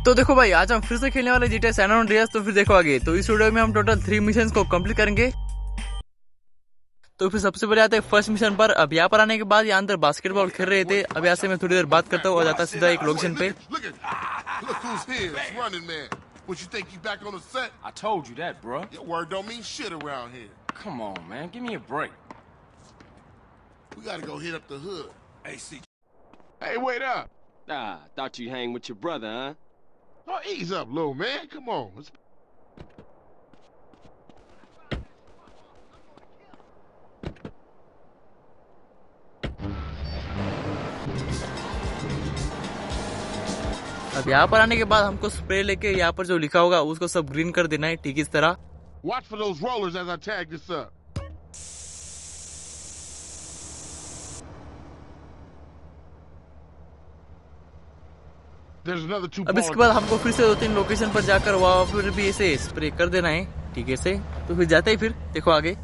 तो देखो भाई, आज हम फिर से खेलने वाले GTA सैन एंड्रियास। तो फिर देखो आगे, तो इस वीडियो में हम टोटल 3 मिशन को कंप्लीट करेंगे। तो फिर सबसे पहले आते हैं फर्स्ट मिशन पर। अब यहाँ पर आने के बाद यहाँ अंदर बास्केटबॉल खेल रहे थे। अब यहाँ से मैं थोड़ी देर बात करता हूँ और जाता सीधा एक लोकेशन पे। Look who's here, it's running man. What you think you back on the set? I told you that, bruh. Your word don't mean shit around here. Come on, man. Give me a break. We gotta go hit up the hood. Hey, see. Hey, wait up. Ah, thought you hang with your brother, huh? Oh, ease up, little man. Come on. अब यहाँ पर आने के बाद हमको spray लेके यहाँ पर जो लिखा होगा उसको सब ग्रीन कर देना है, ठीक इस तरह। Watch for those rollers as I tag this up. There's another two. अब इसके बाद हमको फिर से 2-3 लोकेशन पर जाकर वहाँ पर भी ऐसे स्प्रे कर देना है, ठीक है से। तो फिर जाते ही फिर देखो आगे।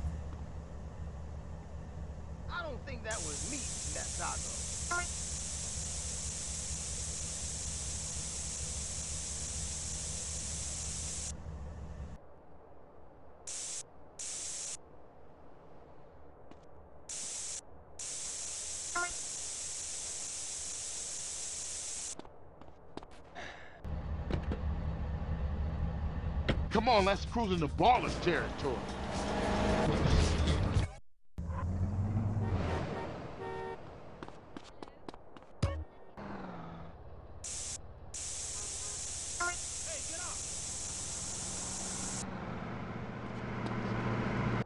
Come on, let's cruise into Ballas territory.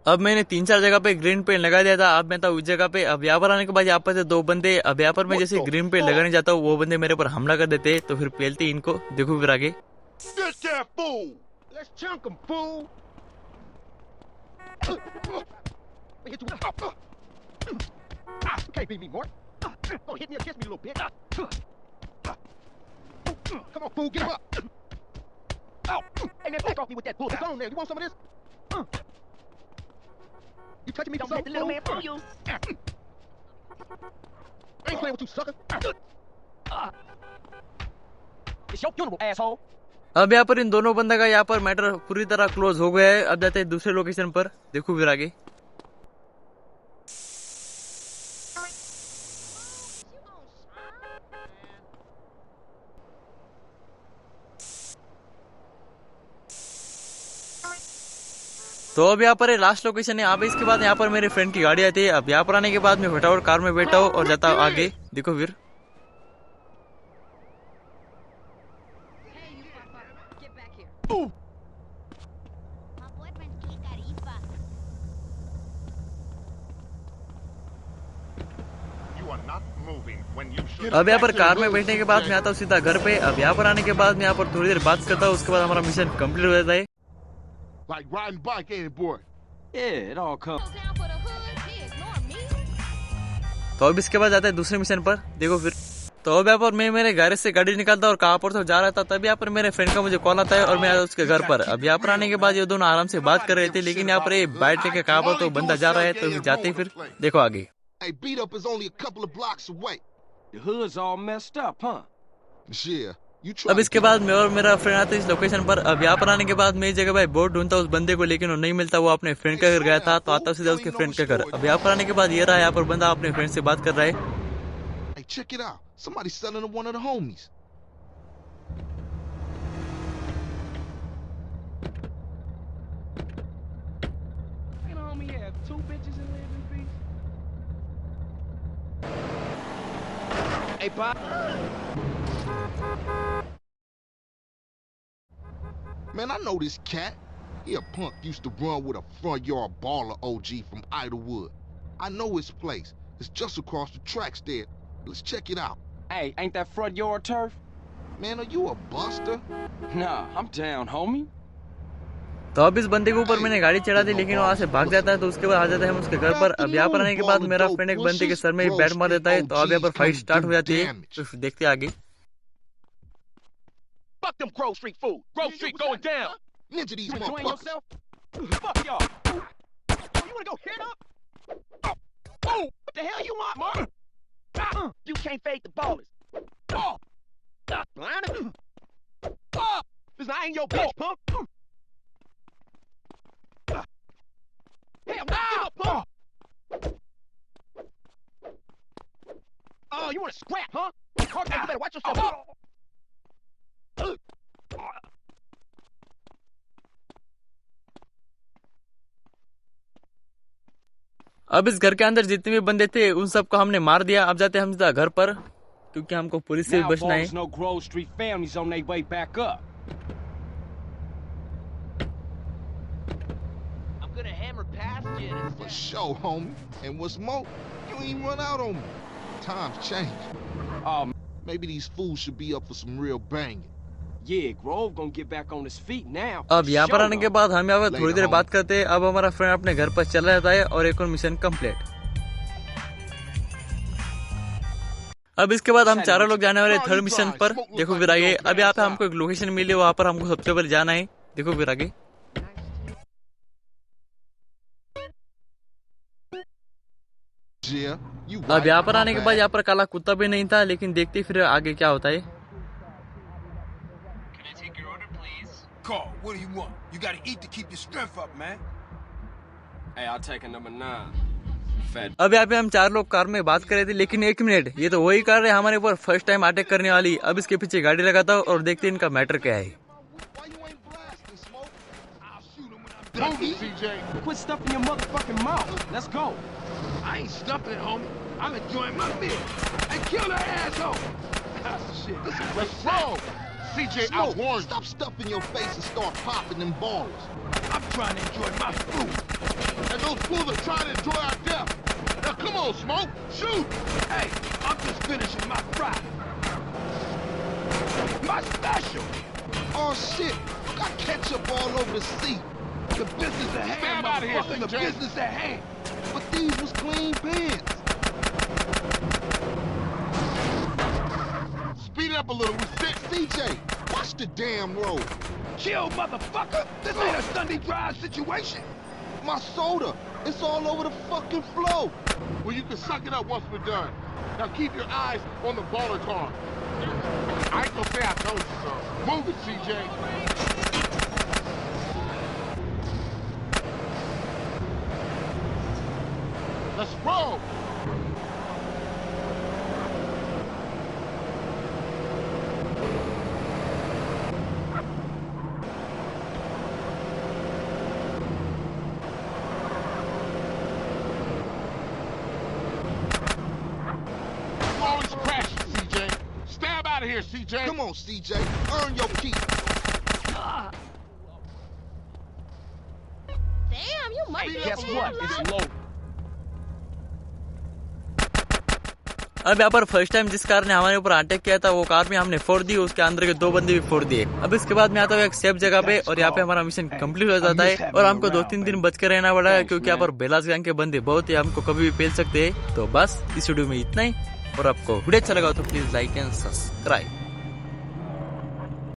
अब मैंने 3-4 जगह पे ग्रीन पेंट लगा दिया था। अब मैं था उस जगह पे। अब यहाँ पर आने के बाद यहाँ पर से 2 बंदे, अब यहाँ पर मैं जैसे ग्रीन पेंट लगाने जाता हूँ वो बंदे मेरे पर हमला कर देते। तो फिर पेलते इनको, देखो फिर आगे। Get that fool! Let's chunk him, fool! Hit you with you can't beat me, Mort. Don't hit me or kiss me, you little bitch. Come on, fool, get him up. Ow. Hey, man, back off me with that bull. It's on there. You want some of this? You touching me, don't let the little man fool you. I ain't playing with you, sucker. It's your funeral, asshole. अब यहाँ पर इन दोनों बंदा का यहाँ पर matter पूरी तरह क्लोज हो गया है। अब जाते हैं दूसरे लोकेशन पर, देखो फिर आगे। तो अब यहाँ पर लास्ट लोकेशन है। अब इसके बाद यहाँ पर मेरे फ्रेंड की गाड़ी आती है। अब यहाँ पर आने के बाद मैं फटाफट कार में बैठा हूँ और जाता हूँ आगे, देखो फिर। अब यहाँ पर कार में बैठने के बाद मैं आता हूँ सीधा घर पे। अब यहाँ पर आने के बाद मैं यहाँ पर थोड़ी देर बात करता हूँ। उसके बाद हमारा मिशन कंप्लीट हो जाता है। Like riding bike, ain't it, boy? Yeah, it all comes. तो अब इसके बाद जाता है दूसरे मिशन पर, देखो फिर। तो अब यहाँ पर मैं मेरे घर से गाड़ी निकालता और कहाँ पर तो जा रहा था, तब यहाँ पर मेरे फ्रेंड का मुझे कॉल आता है और मैं आता उसके घर पर। अब यहाँ पर आने के बाद ये दोनों आराम से बात कर रहे थे, लेकिन यहाँ पर ये बाइक लेके कहाँ पर तो बंदा जा रहा है। तो जाते ही फिर देखो आगे। Hey, beat up is only a couple of blocks away. The hood's all messed up, huh? Yeah. अब इसके बाद मैं और मेरा फ्रेंड आते इस लोकेशन पर। अब यहाँ पर आने के बाद मैं इस जगह भाई बहुत ढूंढता उस बंदे को, लेकिन वो नहीं मिलता। वो अपने फ्रेंड के घर गया था। तो आता सीधा उसके फ्रेंड के घर। अब यहाँ पर आने के बाद ये रहा, यहाँ पर बंदा अपने फ्रेंड से बात कर रहा है। Hey, check it out. Somebody's selling to one of the homies. You know, homie had 2 bitches and live in peace. Hey, Bob. Man, I know this cat. He a punk used to run with a front yard baller OG from Idlewood. I know his place. It's just across the tracks there. Let's check it out. Hey, ain't that front yard turf? Man, are you a buster? Nah, I'm down, homie. तो अब इस बंदे के ऊपर मैंने गाड़ी चढ़ा दी, लेकिन वो वहाँ से भाग जाता है। तो उसके बाद आ जाते हैं हम उसके घर पर। अब यहाँ पर आने के बाद मेरा फ्रेंड एक बंदे के सर में बैट मार देता है। तो अब यहाँ पर फाइट स्टार्ट हो जाती है। तो देखते हैं आगे। Fuck them Grove Street fools. Grove Street going down. Ninja these You enjoying motherfuckers. yourself? Fuck y'all. You wanna go hit up? Oh, what the hell you want, Mark? You can't fade the ballers. Oh, blinded. business. I ain't your bitch, punk. Hell, give up, punk. Oh, you want to scrap, huh? Carter, you better watch yourself. अब इस घर के अंदर जितने भी बंदे थे उन सबको हमने मार दिया। अब जाते हम सीधा घर पर, क्योंकि हमको पुलिस से भी Now बचना है। Balls know Grove Street families on their way back up. I'm gonna hammer past you. For sure, homie. And what's more, you ain't even run out on me. Times change. Oh, Maybe these fools should be up for some real banging. yeah, Grove gonna get back on his feet now. अब यहाँ पर Show आने के them. बाद हम यहाँ पर थोड़ी देर बात करते हैं। अब हमारा फ्रेंड अपने घर पर चला जाता है और एक और मिशन कंप्लीट। अब इसके बाद हम चारों लोग जाने वाले थर्ड मिशन पर। देखो फिर आगे, अब यहाँ पे हमको एक लोकेशन मिली, वहाँ पर हमको सबसे पहले जाना है। देखो फिर आगे। Yeah, you अब right. यहाँ पर My आने के bad. बाद यहाँ पर काला कुत्ता भी नहीं था, लेकिन देखते फिर आगे क्या होता है। Carl, what do you want? You gotta eat to keep your strength up, man. Hey, I'll take a number 9. Fat. अब यहाँ पे हम चार लोग कार में बात कर रहे थे, लेकिन एक मिनट, ये तो वही कार है हमारे ऊपर फर्स्ट टाइम अटैक करने वाली। अब इसके पीछे गाड़ी लगाता हूँ और देखते हैं इनका मैटर क्या है। Why you ain't blasting, Smoke? I'll shoot him when I'm done, CJ. Quit stuffing your motherfucking mouth. Let's go. I ain't stuffing it, homie. I'm enjoying my meal. Hey, kill that asshole. Shit, this is Let's roll. CJ, I Smoke, warned stop stuffing your face and start popping them ballers. you. I'm trying to enjoy my food. And those fools are trying to enjoy our death. Now, come on, Smoke. Shoot. Hey, I'm just finishing my fry. My special. Oh shit, you got ketchup all over the seat. The business at hand, Stab outta here, motherfucker. The CJ. business at hand. But these was clean pants. Speed it up a little. We sick. CJ, watch the damn road. Kill, motherfucker. This ain't a Sunday drive situation. My soda, it's all over the fucking floor. Well, you can suck it up once we're done. Now keep your eyes on the baller car. I ain't gonna say I told you so. Move it, CJ. Let's roll. You always crashing, CJ. Stab out of here, CJ. Come on, CJ, earn your keep. Damn, you might be Guess what? It's low. अब यहाँ पर first time जिस car ने हमारे ऊपर attack किया था वो कार में हमने फोड़ दी, उसके अंदर के 2 बंदे भी फोड़ दिए। अब इसके बाद मैं आता हूँ एक सेफ जगह पे और यहाँ पे हमारा मिशन कंप्लीट हो जाता है और हमको 2-3 दिन बच के रहना पड़ा है, क्योंकि यहाँ पर बेलास गैंग के बंदे बहुत ही हमको कभी भी पेल सकते हैं। तो बस इस वीडियो में इतना ही, और आपको वीडियो अच्छा लगा तो प्लीज लाइक एंड सब्सक्राइब।